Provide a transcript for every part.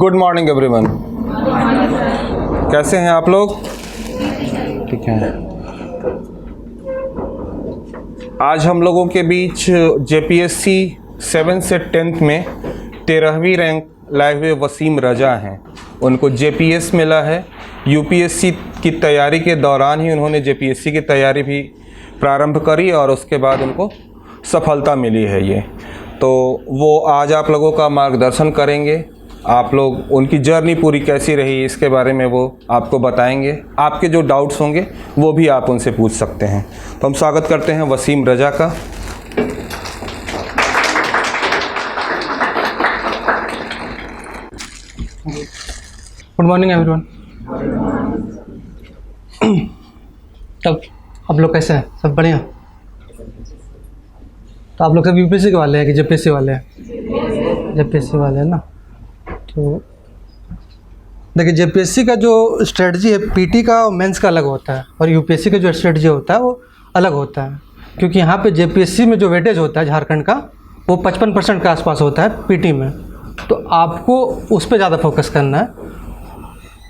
Good morning everyone. कैसे हैं आप लोग? ठीक है। आज हम लोगों के बीच जेपीएससी 7 से 10th में 13वीं रैंक लाए हुए वसीम रजा हैं। उनको जेपीएस मिला है। यूपीएससी की तैयारी के दौरान ही उन्होंने जेपीएससी की तैयारी भी प्रारंभ करी और उसके बाद उनको सफलता मिली है। ये तो वो आज आप लोगों का मार्गदर्शन करेंगे। आप लोग उनकी जर्नी पूरी कैसी रही इसके बारे में वो आपको बताएंगे। आपके जो डाउट्स होंगे वो भी आप उनसे पूछ सकते हैं। तो हम स्वागत करते हैं वसीम रजा का। Good morning everyone. तब आप लोग कैसे हैं? सब बढ़िया? तो आप लोग सब यूपीएससी के वाले हैं कि जेपीएससी वाले हैं? जेपीएससी वाले हैं ना। तो देखिए, जेपीएससी का जो स्ट्रेटजी है पीटी का और मेंस का अलग होता है, और यूपीएससी का जो स्ट्रेटजी होता है वो अलग होता है। क्योंकि यहाँ पे जेपीएससी में जो वेटेज होता है झारखंड का वो 55% के आसपास होता है पीटी में, तो आपको उस पर ज़्यादा फोकस करना है।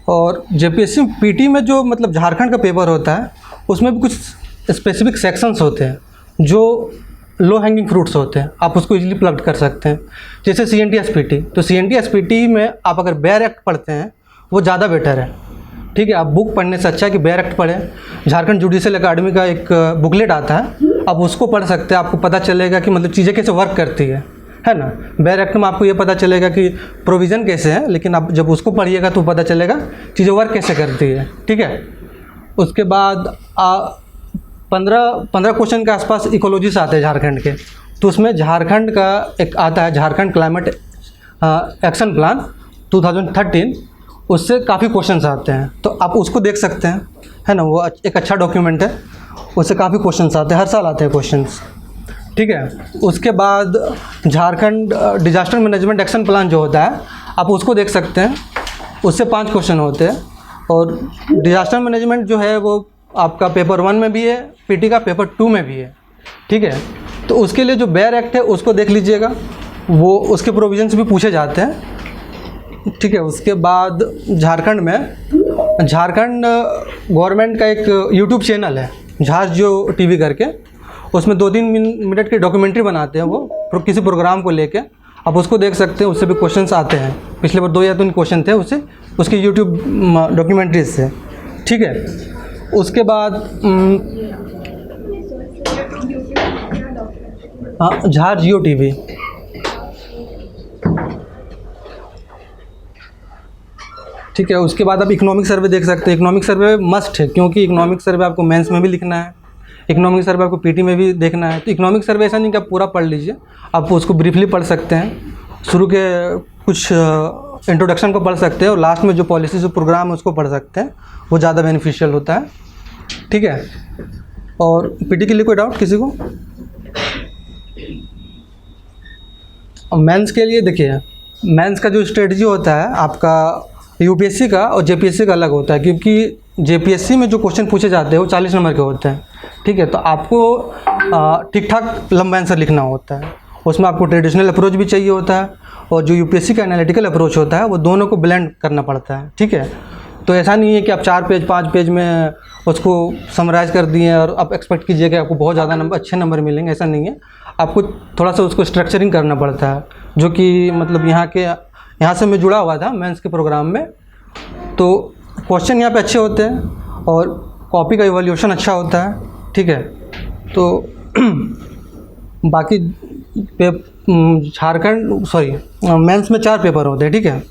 और जेपीएससी पीटी में जो मतलब झारखंड का पेपर होता है उसमें भी कुछ स्पेसिफिक सेक्शंस होते हैं जो लो हैंगिंग फ्रूट्स होते हैं, आप उसको इजीली प्लग कर सकते हैं। जैसे CNT-SPT, तो CNT-SPT में आप अगर बेयर एक्ट पढ़ते हैं वो ज़्यादा बेटर है। ठीक है, आप बुक पढ़ने से अच्छा है कि बेयर एक्ट पढ़ें। झारखंड जुडिशियल अकेडमी का एक बुकलेट आता है, आप उसको पढ़ सकते हैं। आपको पता चलेगा कि मतलब चीज़ें कैसे वर्क करती है ना। बेयर एक्ट में आपको ये पता चलेगा कि प्रोविज़न कैसे है, लेकिन आप जब उसको पढ़िएगा तो पता चलेगा चीज़ें वर्क कैसे करती है। ठीक है, उसके बाद 15 क्वेश्चन के आसपास इकोलॉजी से आते हैं झारखंड के। तो उसमें झारखंड का एक आता है झारखंड क्लाइमेट एक्शन प्लान 2013, उससे काफ़ी क्वेश्चंस आते हैं, तो आप उसको देख सकते हैं, है ना। वो एक अच्छा डॉक्यूमेंट है, उससे काफ़ी क्वेश्चंस आते हैं, हर साल आते हैं क्वेश्चंस। ठीक है, उसके बाद Jharkhand disaster management action plan जो होता है आप उसको देख सकते हैं, उससे 5 क्वेश्चन होते हैं। और डिजास्टर मैनेजमेंट जो है वो आपका पेपर 1 में भी है, पीटी का पेपर 2 में भी है। ठीक है, तो उसके लिए जो बेयर एक्ट है उसको देख लीजिएगा, वो उसके प्रोविजंस भी पूछे जाते हैं। ठीक है, उसके बाद झारखंड गवर्नमेंट का एक यूट्यूब चैनल है झार जियो टीवी करके, उसमें 2-3 मिनट की डॉक्यूमेंट्री बनाते हैं वो किसी प्रोग्राम को लेके, आप उसको देख सकते हैं। उससे भी क्वेश्चंस आते हैं, पिछले बार 2 या 3 क्वेश्चन थे उससे, उसके यूट्यूब डॉक्यूमेंट्रीज से। ठीक है, उसके बाद झार जियो टीवी। ठीक है, उसके बाद आप इकोनॉमिक सर्वे देख सकते हैं। इकोनॉमिक सर्वे मस्ट है, क्योंकि इकोनॉमिक सर्वे आपको मेंस में भी लिखना है, इकोनॉमिक सर्वे आपको पीटी में भी देखना है। तो इकोनॉमिक सर्वे ऐसा नहीं कि आप पूरा पढ़ लीजिए, आप उसको ब्रीफली पढ़ सकते हैं। शुरू के कुछ इंट्रोडक्शन को पढ़ सकते हैं, और लास्ट में जो पॉलिसी जो प्रोग्राम है उसको पढ़ सकते हैं, वो ज़्यादा बेनिफिशियल होता है। ठीक है, और पीटी के लिए कोई डाउट किसी को? मेंस के लिए देखिए, मेंस का जो स्ट्रेटजी होता है आपका यूपीएससी का और जेपीएससी का अलग होता है, क्योंकि जेपीएससी में जो क्वेश्चन पूछे जाते हैं वो 40 नंबर के होते हैं। ठीक है, तो आपको ठीक ठाक लंबा आंसर लिखना होता है। उसमें आपको ट्रेडिशनल अप्रोच भी चाहिए होता है, और जो यूपीएससी का एनालिटिकल अप्रोच होता है वो दोनों को ब्लेंड करना पड़ता है। ठीक है, तो ऐसा नहीं है कि आप 4 पेज 5 पेज में उसको समराइज़ कर दिए और आप एक्सपेक्ट कीजिए कि आपको बहुत ज़्यादा अच्छे नंबर मिलेंगे, ऐसा नहीं है। आपको थोड़ा सा उसको स्ट्रक्चरिंग करना पड़ता है, जो कि मतलब यहाँ से मैं जुड़ा हुआ था मेंस के प्रोग्राम में, तो क्वेश्चन यहाँ पे अच्छे होते हैं और कॉपी का इवैल्यूएशन अच्छा होता है। ठीक है, तो बाकी मेंस में 4 पेपर होते हैं। ठीक है,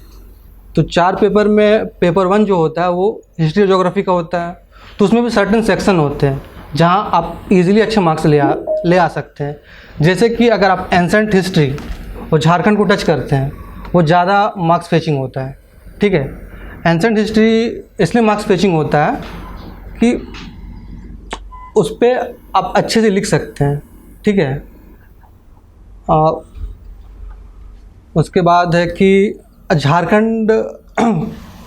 तो 4 पेपर में पेपर 1 जो होता है वो हिस्ट्री और ज्योग्राफी का होता है, तो उसमें भी सर्टेन सेक्शन होते हैं जहाँ आप इजीली अच्छे मार्क्स ले आ सकते हैं। जैसे कि अगर आप एंसेंट हिस्ट्री और झारखंड को टच करते हैं, वो ज़्यादा मार्क्स फेचिंग होता है। ठीक है, एंसेंट हिस्ट्री इसलिए मार्क्स फेचिंग होता है कि उस पर आप अच्छे से लिख सकते हैं। ठीक है, उसके बाद है कि झारखंड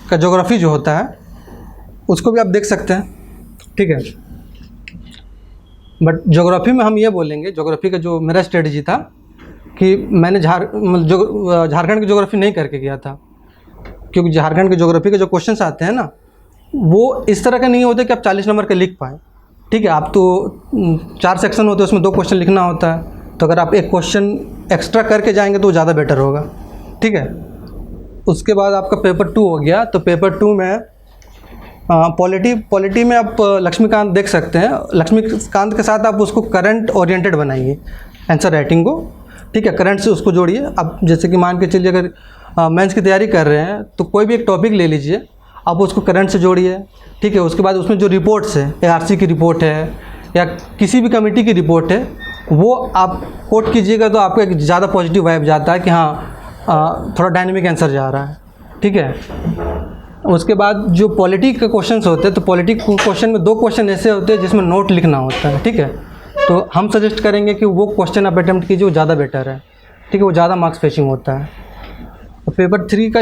का ज्योग्राफी जो होता है उसको भी आप देख सकते हैं। ठीक है, बट ज्योग्राफी में हम ये बोलेंगे, ज्योग्राफी का जो मेरा स्ट्रेटजी था कि मैंने झारखंड की ज्योग्राफी नहीं करके गया था, क्योंकि झारखंड के ज्योग्राफी के जो क्वेश्चंस आते हैं ना, वो इस तरह के नहीं होते कि आप 40 नंबर के लिख पाएँ। ठीक है, आप तो 4 सेक्शन होते हैं, उसमें 2 क्वेश्चन लिखना होता है, तो अगर आप एक क्वेश्चन एक्स्ट्रा करके जाएंगे तो ज़्यादा बेटर होगा। ठीक है, उसके बाद आपका पेपर 2 हो गया। तो पेपर 2 में पॉलिटी में आप लक्ष्मीकांत देख सकते हैं। लक्ष्मीकांत के साथ आप उसको करंट ओरिएंटेड बनाइए आंसर राइटिंग को। ठीक है, करंट से उसको जोड़िए। अब जैसे कि मान के चलिए अगर मेंस की तैयारी कर रहे हैं तो कोई भी एक टॉपिक ले लीजिए, आप उसको करंट से जोड़िए। ठीक है, उसके बाद उसमें जो रिपोर्ट्स है, ARC की रिपोर्ट है या किसी भी कमेटी की रिपोर्ट है, वो आप कोट कीजिएगा तो आपको एक ज़्यादा पॉजिटिव वाइब जाता है कि हाँ थोड़ा डायनेमिक आंसर जा रहा है। ठीक है, उसके बाद जो पॉलिटी के क्वेश्चंस होते हैं, तो पॉलिटी क्वेश्चन में 2 क्वेश्चन ऐसे होते हैं जिसमें नोट लिखना होता है। ठीक है, तो हम सजेस्ट करेंगे कि वो क्वेश्चन आप अटैम्प्ट कीजिए, वो ज़्यादा बेटर है। ठीक है, वो ज़्यादा मार्क्स फेचिंग होता है। तो पेपर 3 का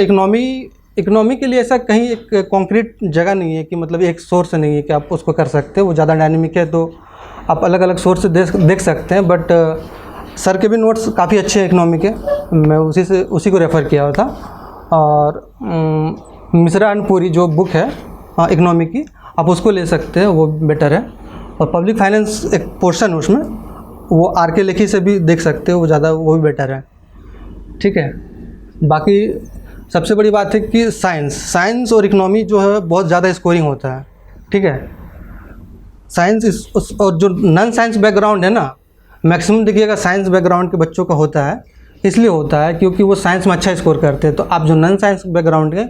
इकोनॉमी के लिए ऐसा कहीं एक कॉन्क्रीट जगह नहीं है कि मतलब एक सोर्स नहीं है कि आप उसको कर सकते हो। वो ज़्यादा डायनेमिक है तो आप अलग अलग सोर्स से देख सकते हैं। बट सर के भी नोट्स काफ़ी अच्छे हैं इकोनॉमी के, मैं उसी को रेफ़र किया हुआ था। और मिश्रा एंड पुरी जो बुक है इकोनॉमी की, आप उसको ले सकते हैं, वो बेटर है। और पब्लिक फाइनेंस एक पोर्शन है उसमें, वो RK लेखी से भी देख सकते हो, वो भी बेटर है। ठीक है, बाकी सबसे बड़ी बात है कि साइंस और इकोनॉमी जो है बहुत ज़्यादा स्कोरिंग होता है। ठीक है, साइंस और जो नॉन साइंस बैकग्राउंड है ना, मैक्सिमम देखिएगा साइंस बैकग्राउंड के बच्चों का होता है। इसलिए होता है क्योंकि वो साइंस में अच्छा स्कोर करते हैं। तो आप जो नॉन साइंस बैकग्राउंड के,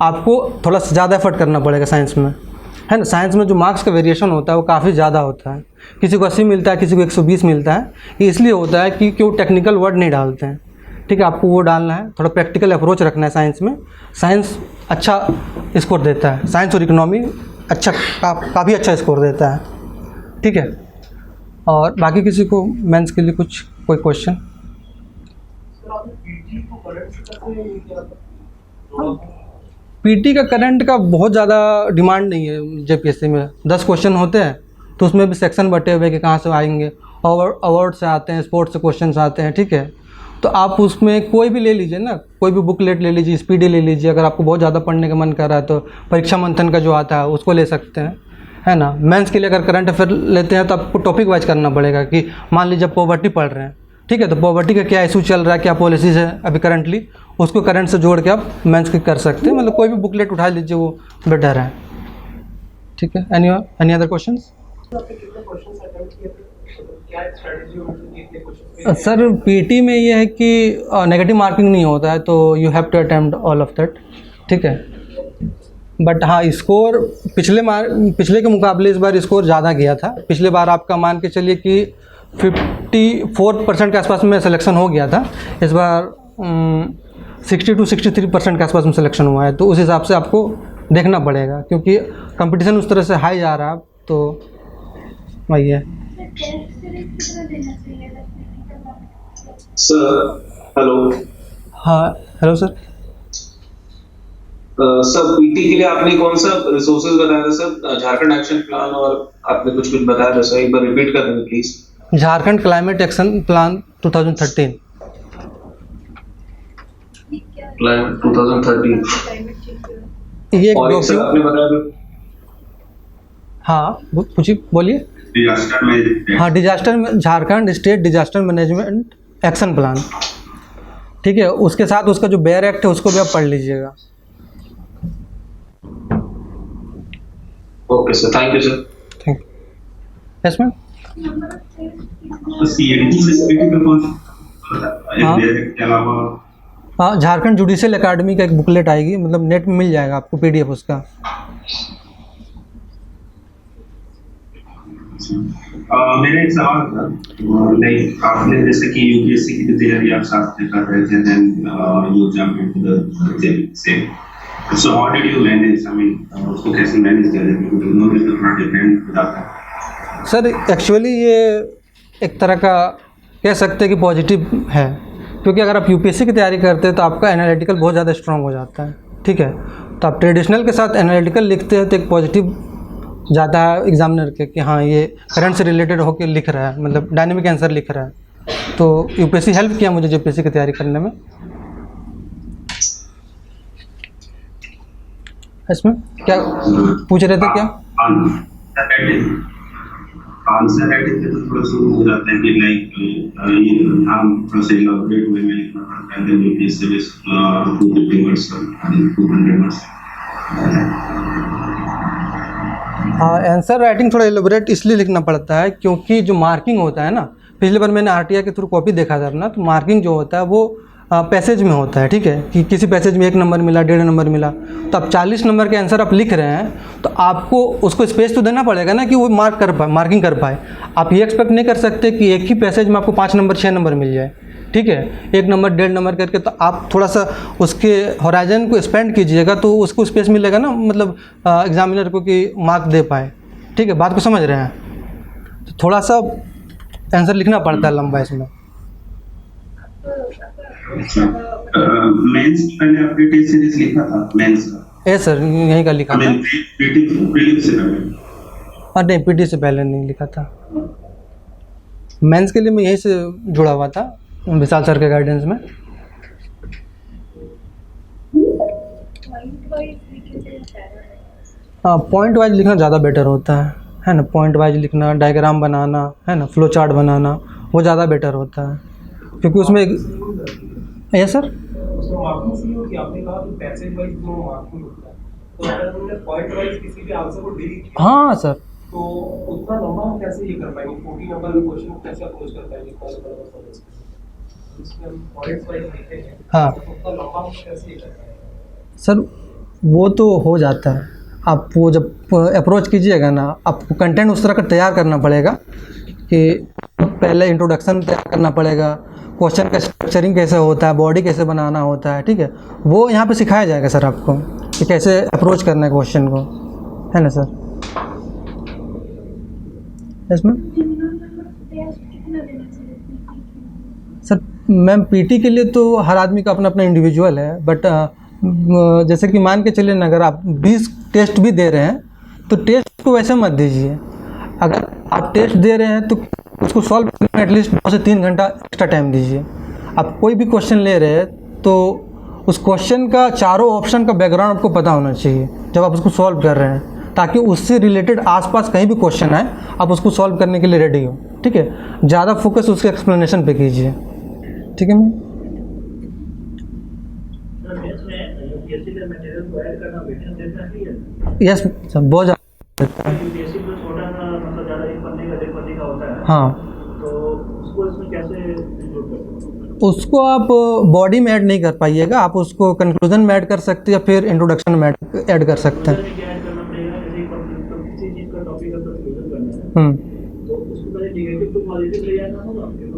आपको थोड़ा ज़्यादा एफर्ट करना पड़ेगा साइंस में, है ना। साइंस में जो मार्क्स का वेरिएशन होता है वो काफ़ी ज़्यादा होता है। किसी को 80 मिलता है, किसी को 120 मिलता है। ये इसलिए होता है कि वो टेक्निकल वर्ड नहीं डालते हैं। ठीक है, आपको वो डालना है, थोड़ा प्रैक्टिकल अप्रोच रखना है साइंस में। साइंस अच्छा स्कोर देता है, साइंस और इकोनॉमी अच्छा काफ़ी अच्छा स्कोर देता है। ठीक है, और बाकी किसी को मेंस के लिए कोई क्वेश्चन? पीटी का करंट का बहुत ज़्यादा डिमांड नहीं है JPSC में। 10 क्वेश्चन होते हैं, तो उसमें भी सेक्शन बटे हुए कि कहाँ से आएंगे। अवार्ड से आते हैं, स्पोर्ट्स से क्वेश्चन आते हैं। ठीक है, तो आप उसमें कोई भी ले लीजिए ना, कोई भी बुकलेट ले लीजिए, स्पीडी ले लीजिए। अगर आपको बहुत ज़्यादा पढ़ने का मन कर रहा है तो परीक्षा मंथन का जो आता है उसको ले सकते हैं, है ना। मेंस के लिए अगर करंट अफेयर लेते हैं तो आपको टॉपिक वाइज करना पड़ेगा कि मान लीजिए पॉवर्टी पढ़ रहे हैं। ठीक है, तो पॉवर्टी का क्या इशू चल रहा है, क्या पॉलिसीज़ है अभी करंटली, उसको करंट से जोड़ के आप मेंस की कर सकते हैं। मतलब कोई भी बुकलेट उठा लीजिए, वो बेटर है। ठीक है, any other questions? Sir PT में ये है कि नेगेटिव मार्किंग नहीं होता है, तो you have to attempt all of that. ठीक है, बट हाँ स्कोर पिछले के मुकाबले इस बार स्कोर ज़्यादा गया था। पिछले बार आपका मान के चलिए कि 54% के आसपास में सिलेक्शन हो गया था। इस बार 60 to 63% के आसपास में सिलेक्शन हुआ है। तो उस हिसाब से आपको देखना पड़ेगा, क्योंकि कंपटीशन उस तरह से हाई जा रहा है। तो वही है। Sir hello. हाँ हेलो सर। सर पीटी के लिए आपने कौन सा रिसोर्सेज बताया था सर? झारखंड एक्शन प्लान और आपने कुछ बताया था सर, एक बार रिपीट कर देंगे please. Jharkhand climate action plan 2013। Climate 2013 ये एक और सर आपने बताया। हाँ पूछिए, बोलिए। डिजास्टर में, हाँ डिजास्टर में, Jharkhand state disaster management action plan. ठीक है, उसके साथ उसका जो बेयर एक्ट है उसको भी आप पढ़ लीजिएगा। Okay sir, thank you sir. Thank you. Yes ma'am. हाँ झारखंड जुडिशियल एकेडमी का एक बुकलेट आएगी, मतलब नेट में मिल जाएगा आपको PDF उसका। मेरा एक सवाल था, लाइक आपने जैसे कि UPSC की तैयारी आप साथ में कर रहे थे, then you jump into the same, so how did you manage? I mean उसको कैसे मैनेज किया जाए, क्योंकि दोनों में तो थोड़ा डिफरेंट हो जाता है। सर एक्चुअली ये एक तरह का कह सकते हैं कि पॉजिटिव है, क्योंकि अगर आप UPSC की तैयारी करते हैं तो आपका एनालिटिकल बहुत ज़्यादा स्ट्रांग हो जाता है। ठीक है, तो आप ट्रेडिशनल के साथ एनालिटिकल लिखते हैं तो एक पॉजिटिव जाता है एग्जामिनर के कि हाँ ये करंट से रिलेटेड होकर लिख रहा है, मतलब डायनेमिक आंसर लिख रहा है। तो UPSC हेल्प किया मुझे JPSC की तैयारी करने में। इसमें क्या पूछ रहे थे क्या? आंसर राइटिंग पे तो थोड़ा सा हो जाता है कि लाइक हम थोड़ा सा इलैबोरेट वे में लिखना पड़ता है, देन यूपीएससी बेस 250 वर्ड्स का 200 वर्ड्स। हाँ, आंसर राइटिंग थोड़ा एलोबरेट इसलिए लिखना पड़ता है क्योंकि जो मार्किंग होता है ना, पिछली बार मैंने आरटीआई के थ्रू कॉपी देखा था अपना, तो मार्किंग जो होता है वो पैसेज में होता है, ठीक है, कि किसी पैसेज में 1 नंबर मिला, 1.5 नंबर मिला, तो अब 40 नंबर के आंसर आप लिख रहे हैं तो आपको उसको स्पेस तो देना पड़ेगा ना कि वो मार्किंग कर पाए। आप ये एक्सपेक्ट नहीं कर सकते कि एक ही पैसेज में आपको 5 नंबर 6 नंबर मिल जाए, ठीक है, 1 नंबर 1.5 नंबर करके, तो आप थोड़ा सा उसके होराइजन को एक्सपेंड कीजिएगा तो उसको स्पेस मिलेगा ना, मतलब एग्जामिनर को कि मार्क दे पाए, ठीक है, बात को समझ रहे हैं। तो थोड़ा सा आंसर लिखना पड़ता है लंबा इसमें। मेंस पहले आपने टेस्ट सीरीज लिखा था मेंस का? ए सर, यहीं का लिखा था। प्रीलिम से पहले? नहीं, पीटी से पहले नहीं लिखा था। मेंस के लिए मैं यहीं से जुड़ा हुआ था, विशाल सर के गाइडेंस में। हाँ, पॉइंट वाइज लिखना ज़्यादा बेटर होता है ना, पॉइंट वाइज लिखना, डायग्राम बनाना, है ना, फ्लो चार्ट बनाना, वो ज़्यादा बेटर होता है क्योंकि उसमें ये सर उसमें मार्किंग सी होती है। आपने कहा कि पैसेज वाइज जो मार्किंग होता है, तो अगर हमने पॉइंट वाइज किसी भी आंसर को डिलीट किया, हाँ सर, तो उतना लंबा हम कैसे ये कर पाएंगे? 40 नंबर में क्वेश्चन को कैसे अप्रोच कर पाएंगे? इसमें हम पॉइंट्स वाइज लिखते हैं, हाँ तो उतना लंबा हम कैसे ये कर पाएंगे? सर, वो तो हो जाता है। आप वो जब अप्रोच कीजिएगा ना, आपको कंटेंट उस तरह का तैयार करना पड़ेगा कि पहले इंट्रोडक्शन तैयार करना पड़ेगा, क्वेश्चन का स्ट्रक्चरिंग कैसे होता है, बॉडी कैसे बनाना होता है, ठीक है, वो यहाँ पे सिखाया जाएगा सर आपको कि कैसे अप्रोच करना है क्वेश्चन को, है ना सर। इसमें सर मैम पीटी के लिए तो हर आदमी का अपना अपना इंडिविजुअल है, बट जैसे कि मान के चलिए ना, अगर आप 20 टेस्ट भी दे रहे हैं तो टेस्ट को वैसे मत दीजिए। अगर आप टेस्ट दे रहे हैं तो उसको सॉल्व करने में एटलीस्ट 2 से 3 घंटा एक्स्ट्रा टाइम दीजिए। आप कोई भी क्वेश्चन ले रहे हैं तो उस क्वेश्चन का चारों ऑप्शन का बैकग्राउंड आपको पता होना चाहिए जब आप उसको सॉल्व कर रहे हैं, ताकि उससे रिलेटेड आसपास कहीं भी क्वेश्चन आए आप उसको सॉल्व करने के लिए रेडी हो, ठीक है। ज़्यादा फोकस उसके एक्सप्लेनेशन पे कीजिए, ठीक है मैम। यस सर, बहुत ज़्यादा। हाँ, उसको आप बॉडी में ऐड नहीं कर पाइएगा, आप उसको कंक्लूजन में ऐड कर सकते हैं या फिर इंट्रोडक्शन में ऐड कर सकते हैं।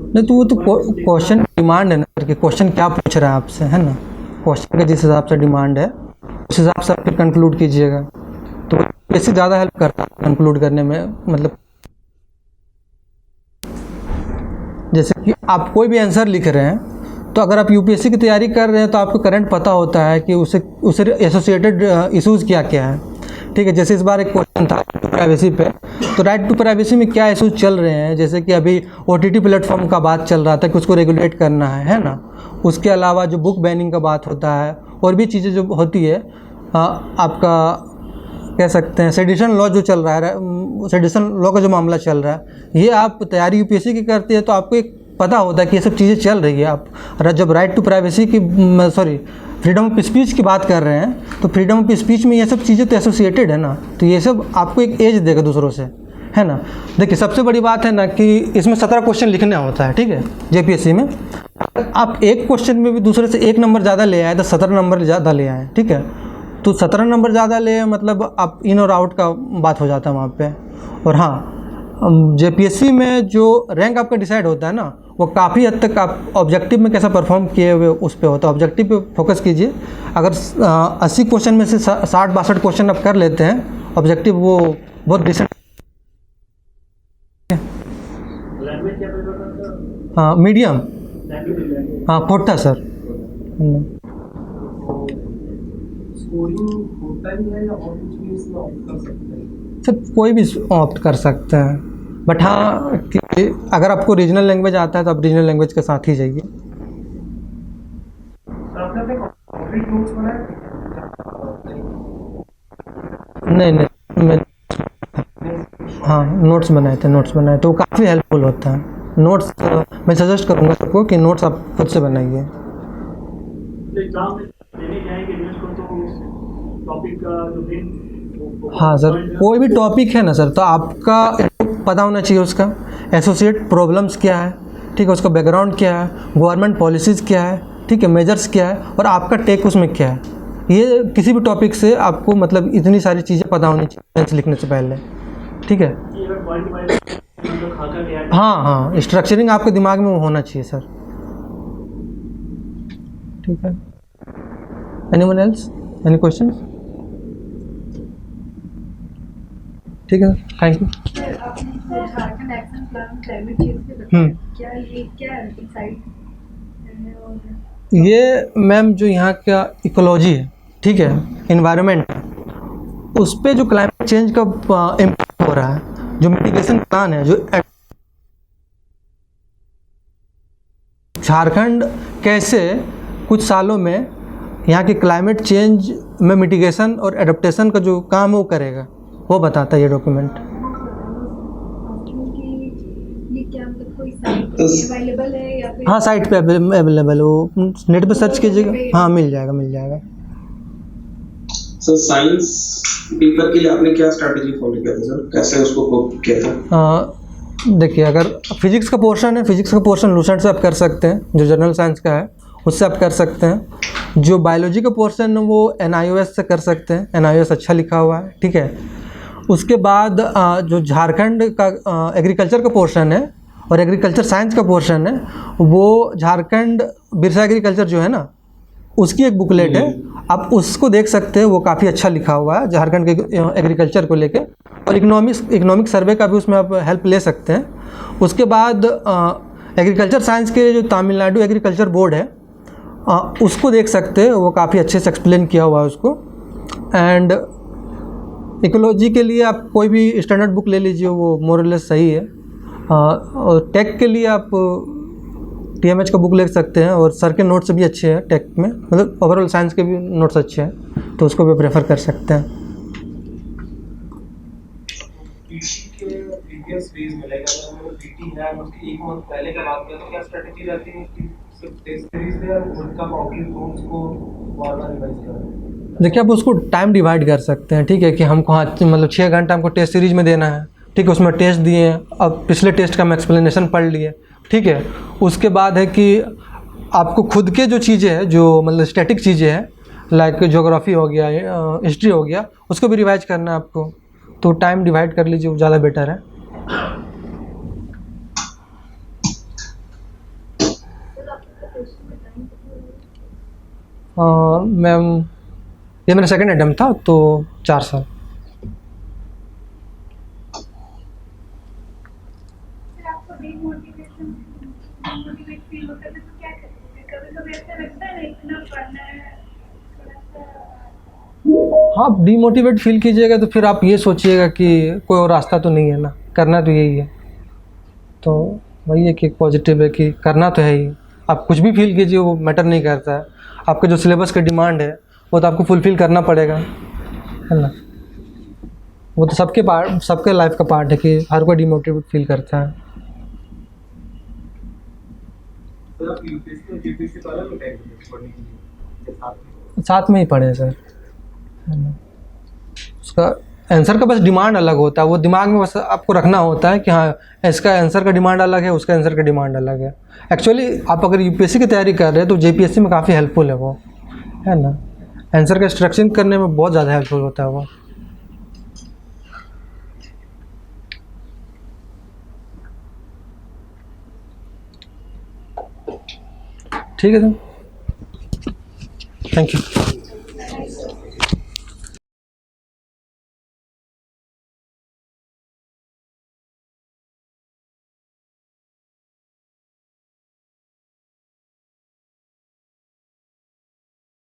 नहीं तो वो तो क्वेश्चन डिमांड है ना कि क्वेश्चन क्या पूछ रहा है आपसे, है ना, क्वेश्चन का जिस हिसाब से डिमांड है उस हिसाब से आप फिर कंक्लूड कीजिएगा, तो इससे ज़्यादा हेल्प करता है कंक्लूड करने में। मतलब जैसे कि आप कोई भी आंसर लिख रहे हैं तो अगर आप यूपीएससी की तैयारी कर रहे हैं तो आपको करंट पता होता है कि उससे एसोसिएटेड इश्यूज़ क्या क्या है, ठीक है। जैसे इस बार एक क्वेश्चन था प्राइवेसी पे, तो राइट टू प्राइवेसी में क्या इश्यूज चल रहे हैं, जैसे कि अभी OTT प्लेटफॉर्म का बात चल रहा था कि उसको रेगुलेट करना है ना। उसके अलावा जो बुक बैनिंग का बात होता है और भी चीज़ें जो होती है, आपका कह सकते हैं सेडिशन लॉ जो चल रहा है, सेडिशन लॉ का जो मामला चल रहा है, ये आप तैयारी यूपीएससी की करते हैं तो आपको एक पता होता है कि ये सब चीज़ें चल रही है। आप जब राइट टू प्राइवेसी की फ्रीडम ऑफ स्पीच की बात कर रहे हैं तो फ्रीडम ऑफ स्पीच में ये सब चीज़ें तो एसोसिएटेड है ना, तो ये सब आपको एक एज देगा दूसरों से, है ना। देखिए सबसे बड़ी बात है ना कि इसमें 17 क्वेश्चन लिखना होता है, ठीक है, जेपीएससी में। आप एक क्वेश्चन में भी दूसरे से 1 नंबर ज़्यादा ले आए तो 17 नंबर ज़्यादा ले आए, ठीक है। तो 17 नंबर ज़्यादा ले मतलब आप इन और आउट का बात हो जाता है वहाँ पे। और हाँ, जेपीएससी में जो रैंक आपका डिसाइड होता है ना, वो काफ़ी हद तक आप ऑब्जेक्टिव में कैसा परफॉर्म किए हुए उस पे होता है। ऑब्जेक्टिव पे फोकस कीजिए। अगर 80 क्वेश्चन में से 60-62 क्वेश्चन आप कर लेते हैं ऑब्जेक्टिव, वो बहुत डिसेंट। हाँ, मीडियम, हाँ, खोटा सर। सर कोई भी ऑप्ट कर सकते हैं, बट हाँ कि अगर आपको रीजनल लैंग्वेज आता है तो आप रीजनल लैंग्वेज के साथ ही जाइए। नहीं नहीं मैं हाँ नोट्स बनाए तो काफ़ी हेल्पफुल होता है नोट्स। मैं सजेस्ट करूँगा सबको कि नोट्स आप खुद से बनाइए। एग्जाम में देने जाएंगे जिसको तो टॉपिक का जो मेन हाँ सर, कोई भी टॉपिक है ना सर, तो आपका पता होना चाहिए उसका एसोसिएट प्रॉब्लम्स क्या है, ठीक है, उसका बैकग्राउंड क्या है, गवर्नमेंट पॉलिसीज़ क्या है, ठीक है, मेजर्स क्या है, और आपका टेक उसमें क्या है। ये किसी भी टॉपिक से आपको मतलब इतनी सारी चीज़ें पता होनी चाहिए मेंस लिखने से पहले, ठीक है। हाँ हाँ, स्ट्रक्चरिंग आपके दिमाग में होना चाहिए सर, ठीक है। Anyone else, any question? ठीक है, thank you. Jharkhand action plan climate change के बताया, क्या ये क्या है इंसाइट है? और ये मैम जो यहाँ का इकोलॉजी है, ठीक है, इन्वायरमेंट है, उस पे जो क्लाइमेट चेंज का इम्पैक्ट हो रहा है, जो मिटिगेशन प्लान है, जो झारखंड कैसे कुछ सालों में यहाँ के क्लाइमेट चेंज में मिटिगेशन और एडेप्टेशन का जो काम है वो करेगा, वो बताता है ये डॉक्यूमेंट। क्योंकि ये क्या मतलब कोई साइट अवेलेबल है या फिर? हाँ, साइट पे अवेलेबल, वो नेट पे सर्च कीजिएगा, हाँ मिल जाएगा। सर साइंस पेपर के लिए आपने क्या स्ट्रैटेजी फॉलो किया था सर, कैसे उसको कोप किया था? देखिए, अगर फिजिक्स का पोर्शन है, फिजिक्स का पोर्शन लूसेंट से आप कर सकते हैं, जो जनरल साइंस का है उससे आप कर सकते हैं। जो बायोलॉजी का पोर्शन है वो NIOS से कर सकते हैं, NIOS अच्छा लिखा हुआ है, ठीक है। उसके बाद जो झारखंड का एग्रीकल्चर का पोर्शन है और एग्रीकल्चर साइंस का पोर्शन है, वो झारखंड बिरसा एग्रीकल्चर जो है ना, उसकी एक बुकलेट है, आप उसको देख सकते हैं, वो काफ़ी अच्छा लिखा हुआ है झारखंड के एग्रीकल्चर को लेके, और इकोनॉमिक सर्वे का भी उसमें आप हेल्प ले सकते हैं। उसके बाद एग्रीकल्चर साइंस के जो तमिलनाडु एग्रीकल्चर बोर्ड है उसको देख सकते हैं, वो काफ़ी अच्छे से एक्सप्लेन किया हुआ है उसको। एंड इकोलॉजी के लिए आप कोई भी स्टैंडर्ड बुक ले लीजिए, वो मोर और लेस सही है। और टेक के लिए आप TMH का बुक ले सकते हैं, और सर के नोट्स भी अच्छे हैं टेक में, मतलब ओवरऑल साइंस के भी नोट्स अच्छे हैं, तो उसको भी प्रेफर कर सकते हैं। प्रीवियस फेज में लाइक अगर पीटी है उसकी एक मंथ पहले का बात किया तो क्या स्ट्रेटजी रहती है कि सिर्फ टेस्ट सीरीज दे और उनका पॉपुलर टूल्स को बार-बार रिवाइज करें? देखिए, आप उसको टाइम डिवाइड कर सकते हैं, ठीक है, कि हमको मतलब 6 घंटा हमको टेस्ट सीरीज में देना है, ठीक है, उसमें टेस्ट दिए, अब पिछले टेस्ट का हम एक्सप्लेनेशन पढ़ लिए, ठीक है। उसके बाद है कि आपको खुद के जो चीज़ें हैं, जो मतलब स्टैटिक चीज़ें हैं, लाइक ज्योग्राफी हो गया, हिस्ट्री हो गया, उसको भी रिवाइज करना है आपको, तो टाइम डिवाइड कर लीजिए, वो ज़्यादा बेटर है। मैम, ये मेरा सेकंड अटेम्प्ट था, तो 4 साल। आपको डीमोटिवेट फील होता है तो क्या करें? कभी-कभी ऐसा लगता है ना इतना पढ़ना है थोड़ा सा। हाँ, डीमोटिवेट फील कीजिएगा तो फिर आप ये सोचिएगा कि कोई और रास्ता तो नहीं है ना, करना तो यही है। तो वही है कि पॉजिटिव है कि करना तो है ही, आप कुछ भी फील कीजिए, वो मैटर नहीं करता है। आपका जो सिलेबस का डिमांड है वो तो आपको फुलफ़िल करना पड़ेगा, है ना। वो तो सबके लाइफ का पार्ट है कि हर कोई डिमोटिवेट फील करता है। तो आप यूपीएससी और जीपीएससी का अलग टाइम पढ़ने के लिए साथ में ही पढ़े सर, है ना। उसका आंसर का बस डिमांड अलग होता है, वो दिमाग में बस आपको रखना होता है कि हाँ, इसका आंसर का डिमांड अलग है, उसका आंसर का डिमांड अलग है। एक्चुअली आप अगर यूपीएससी की तैयारी कर रहे हैं तो जेपीएससी में काफ़ी हेल्पफुल है वो, है ना। आंसर का स्ट्रक्चरिंग करने में बहुत ज़्यादा हेल्पफुल होता है वो। ठीक है सर, थैंक यू।